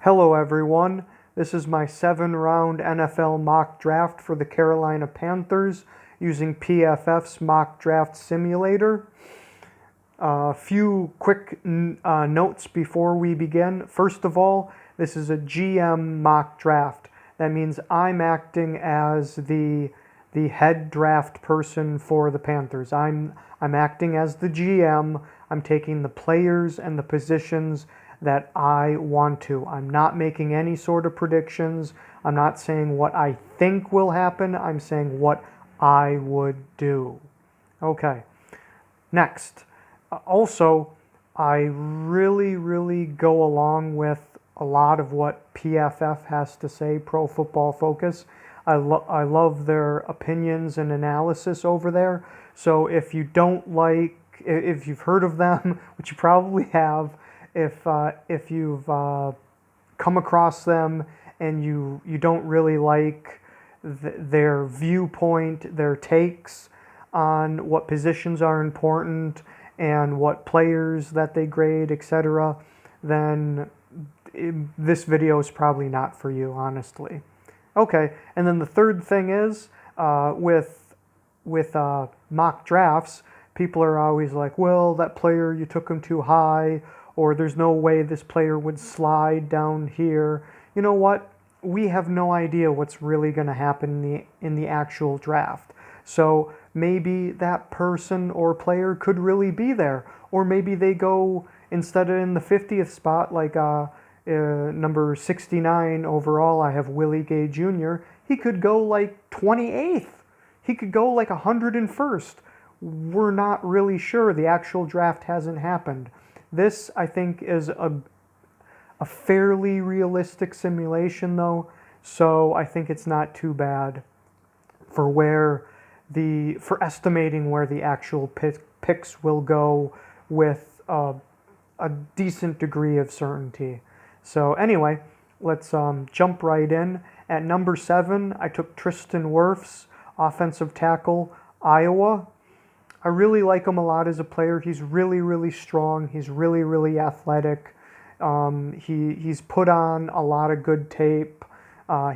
Hello everyone, this is my 7-round NFL mock draft for the Carolina Panthers using PFF's mock draft simulator. A few quick notes before we begin. First of all, this is a GM mock draft. That means I'm acting as the head draft person for the Panthers. I'm acting as the GM. I'm taking the players and the positions that I want to. I'm not making any sort of predictions. I'm not saying what I think will happen. I'm saying what I would do. Okay, next. Also, I really go along with a lot of what PFF has to say, Pro Football Focus. I love their opinions and analysis over there. So if you don't like, if you've heard of them, which you probably have, if you've come across them and you don't really like their viewpoint, their takes on what positions are important and what players that they grade, etc., then this video is probably not for you, honestly. Okay, and then the third thing is with mock drafts, people are always like, well, that player, you took him too high, or there's no way this player would slide down here. You know what? We have no idea what's really going to happen in the actual draft. So maybe that person or player could really be there. Or maybe they go, instead of in the 50th spot, like number 69 overall, I have Willie Gay Jr., he could go like 28th. He could go like 101st. We're not really sure. The actual draft hasn't happened. This, I think, is a fairly realistic simulation, though, so I think it's not too bad for estimating where the actual picks will go with a decent degree of certainty. So anyway, let's jump right in. At number 7, I took Tristan Wirfs, offensive tackle, Iowa. I really like him a lot as a player. He's really strong. He's really athletic. He's put on a lot of good tape.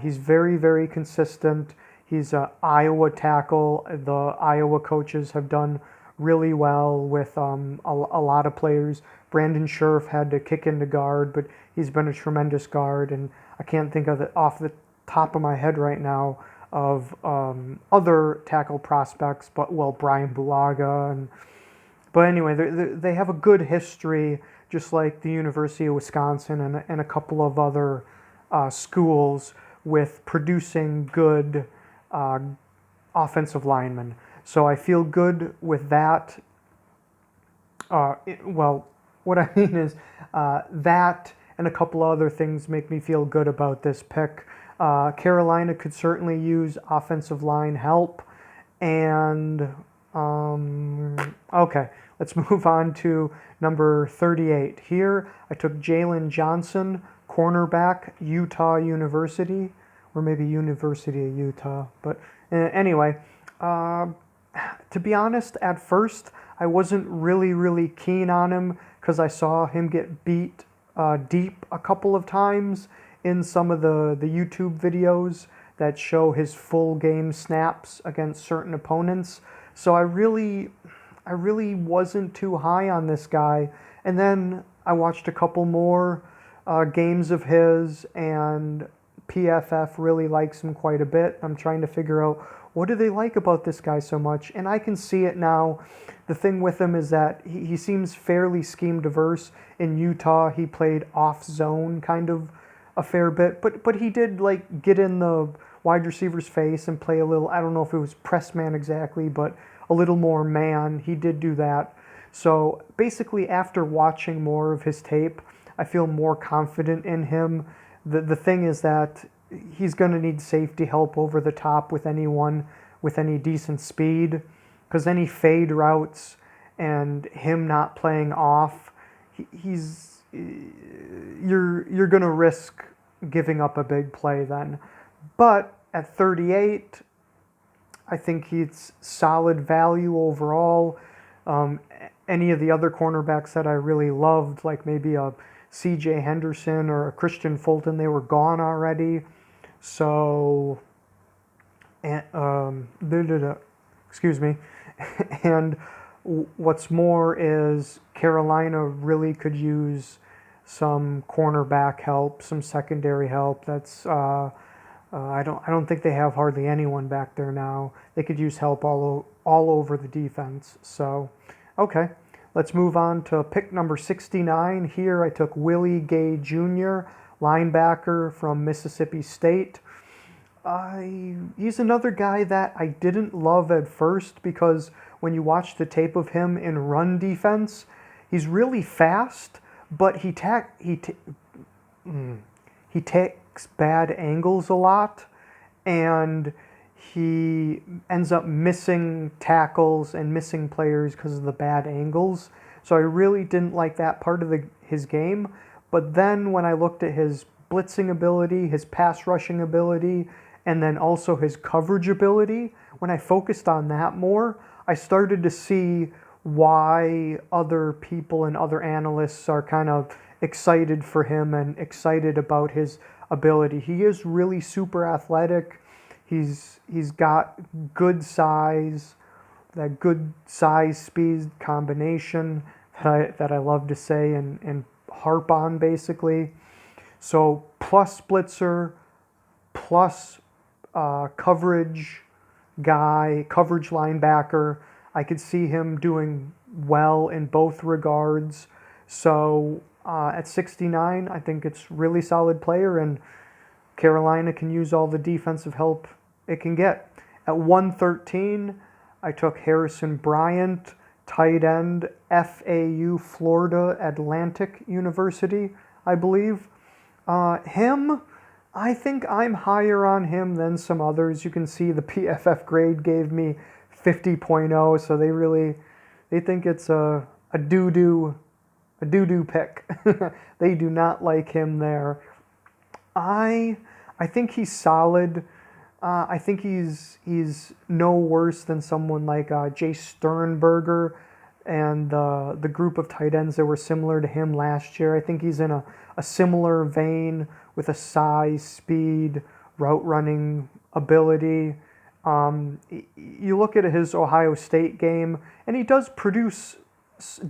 He's very consistent. He's an Iowa tackle. The Iowa coaches have done really well with a lot of players. Brandon Scherf had to kick into guard, but he's been a tremendous guard, and I can't think of it off the top of my head right now of other tackle prospects, but Brian Bulaga, but anyway, they have a good history, just like the University of Wisconsin and a couple of other schools with producing good offensive linemen. So I feel good with that. What I mean is that and a couple other things make me feel good about this pick. Carolina could certainly use offensive line help. And, okay, let's move on to number 38. Here, I took Jalen Johnson, cornerback, Utah University, or maybe University of Utah. But anyway, to be honest, at first, I wasn't really keen on him because I saw him get beat deep a couple of times in some of the YouTube videos that show his full game snaps against certain opponents. So I really wasn't too high on this guy. And then I watched a couple more games of his, and PFF really likes him quite a bit. I'm trying to figure out, what do they like about this guy so much? And I can see it now. The thing with him is that he seems fairly scheme diverse. In Utah, he played off zone kind of a fair bit, but he did like get in the wide receiver's face and play a little, I don't know if it was press man exactly, but a little more man. He did do that. So basically, after watching more of his tape, I feel more confident in him. The thing is that he's going to need safety help over the top with anyone with any decent speed, because any fade routes and him not playing off, you're going to risk giving up a big play then. But at 38, I think he's solid value overall. Any of the other cornerbacks that I really loved, like maybe a C.J. Henderson or a Christian Fulton. They were gone already. So, excuse me. And what's more is Carolina really could use some cornerback help, some secondary help. I don't think they have hardly anyone back there now. They could use help all over the defense. So, okay, let's move on to pick number 69. Here I took Willie Gay Jr., linebacker from Mississippi State. He's another guy that I didn't love at first because when you watch the tape of him in run defense, he's really fast, but he takes bad angles a lot, and he ends up missing tackles and missing players because of the bad angles. So I really didn't like that part of his game. But then when I looked at his blitzing ability, his pass rushing ability, and then also his coverage ability, when I focused on that more, I started to see why other people and other analysts are kind of excited for him and excited about his ability. He is really super athletic. He's got good size, that good size speed combination that I love to say and harp on basically. So plus blitzer, plus coverage guy, coverage linebacker. I could see him doing well in both regards. So at 69, I think it's really solid player, and Carolina can use all the defensive help it can get. At 113, I took Harrison Bryant, tight end, FAU, Florida Atlantic University, I believe. I think I'm higher on him than some others. You can see the PFF grade gave me 50.0, so they think it's a doo-doo pick. They do not like him there. I think he's solid. I think he's no worse than someone like Jay Sternberger and the group of tight ends that were similar to him last year. I think he's in a similar vein with a size, speed, route running ability. You look at his Ohio State game, and he does produce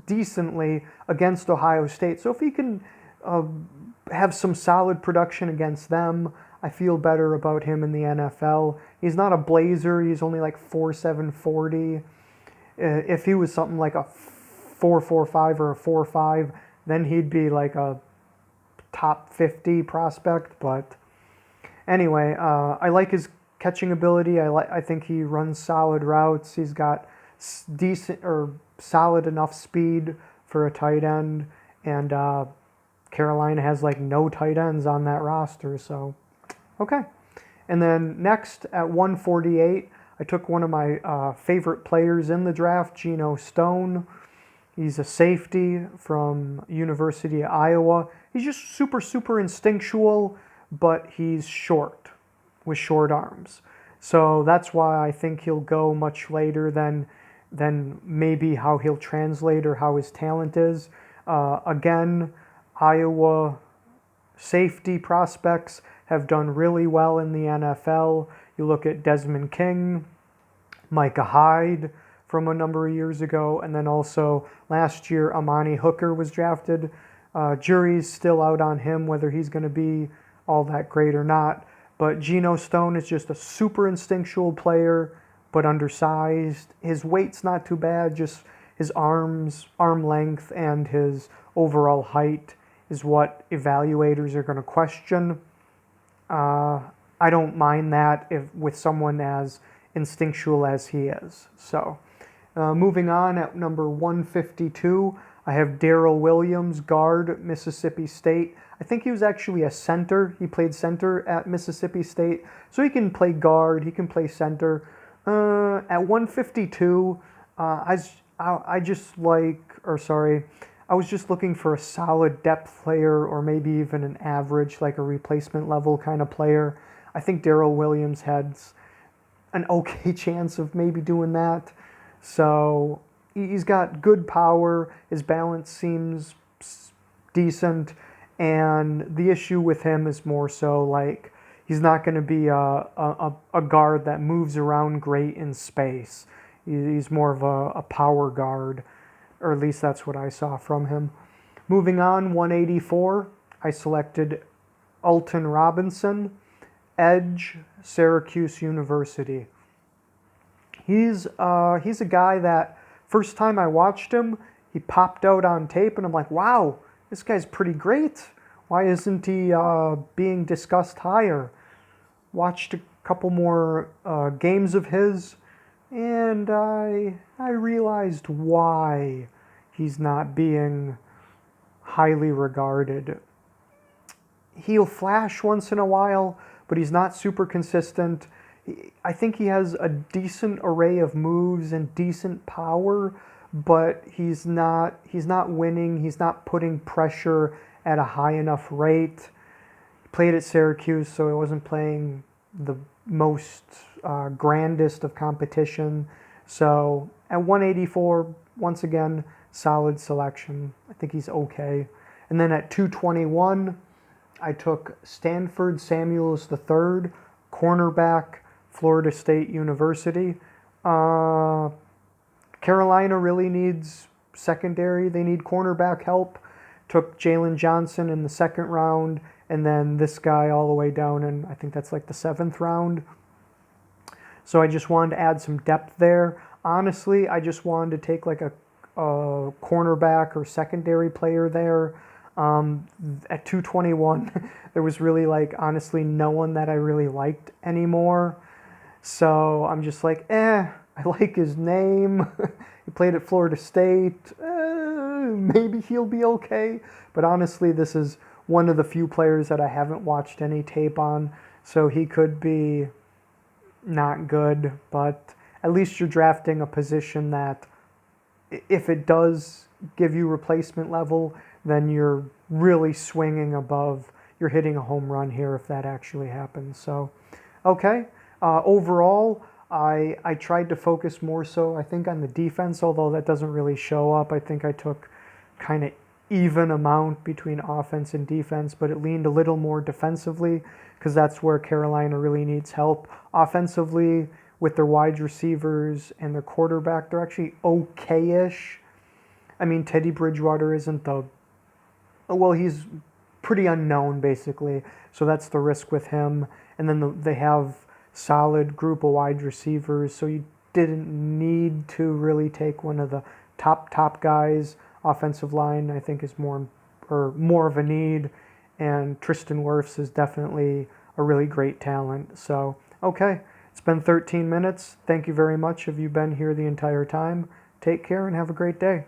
decently against Ohio State. So if he can have some solid production against them, I feel better about him in the NFL. He's not a blazer. He's only like 4.7 40. If he was something like a 4.45 or a 4.5, then he'd be like a top 50 prospect. But anyway, I like his catching ability. I think he runs solid routes. He's got decent or solid enough speed for a tight end, and Carolina has like no tight ends on that roster. So, okay. And then next at 148, I took one of my favorite players in the draft, Geno Stone. He's a safety from University of Iowa. He's just super instinctual, but he's short, with short arms. So that's why I think he'll go much later than maybe how he'll translate or how his talent is. Again, Iowa safety prospects have done really well in the NFL. You look at Desmond King, Micah Hyde from a number of years ago, and then also last year Amani Hooker was drafted. Jury's still out on him whether he's going to be all that great or not. But Geno Stone is just a super instinctual player, but undersized. His weight's not too bad, just his arm length, and his overall height is what evaluators are going to question. I don't mind that with someone as instinctual as he is. So, moving on at number 152, I have Darrell Williams, guard, Mississippi State. I think he was actually a center. He played center at Mississippi State, so he can play guard. He can play center. At 152, I was just looking for a solid depth player, or maybe even an average, like a replacement level kind of player. I think Darrell Williams had an okay chance of maybe doing that. So he's got good power. His balance seems decent. And the issue with him is more so like he's not going to be a guard that moves around great in space. He's more of a power guard, or at least that's what I saw from him. Moving on, 184, I selected Alton Robinson, edge, Syracuse University. He's a guy that first time I watched him, he popped out on tape, and I'm like, wow, this guy's pretty great. Why isn't he being discussed higher? Watched a couple more games of his, and I realized why he's not being highly regarded. He'll flash once in a while, but he's not super consistent. I think he has a decent array of moves and decent power, but he's not winning. He's not putting pressure at a high enough rate. He played at Syracuse, so he wasn't playing the most grandest of competition. So at 184, once again, solid selection. I think he's okay. And then at 221, I took Stanford Samuels III, cornerback, Florida State University. Carolina really needs secondary. They need cornerback help. Took Jalen Johnson in the second round, and then this guy all the way down in, I think that's like the 7th round. So I just wanted to add some depth there. Honestly, I just wanted to take like a cornerback or secondary player there. At 221, there was really like honestly no one that I really liked anymore. So I'm just like, I like his name. He played at Florida State. Maybe he'll be okay. But honestly, this is one of the few players that I haven't watched any tape on. So he could be not good. But at least you're drafting a position that if it does give you replacement level, then you're really swinging above. You're hitting a home run here if that actually happens. So, okay. Overall, I tried to focus more so, I think, on the defense, although that doesn't really show up. I think I took kind of even amount between offense and defense, but it leaned a little more defensively because that's where Carolina really needs help. Offensively, with their wide receivers and their quarterback, they're actually okay-ish. I mean, Teddy Bridgewater isn't he's pretty unknown, basically, so that's the risk with him. And then they have solid group of wide receivers, so you didn't need to really take one of the top guys. Offensive line, I think, is more of a need, and Tristan Wirfs is definitely a really great talent. So, okay, it's been 13 minutes. Thank you very much if you've been here the entire time. Take care and have a great day.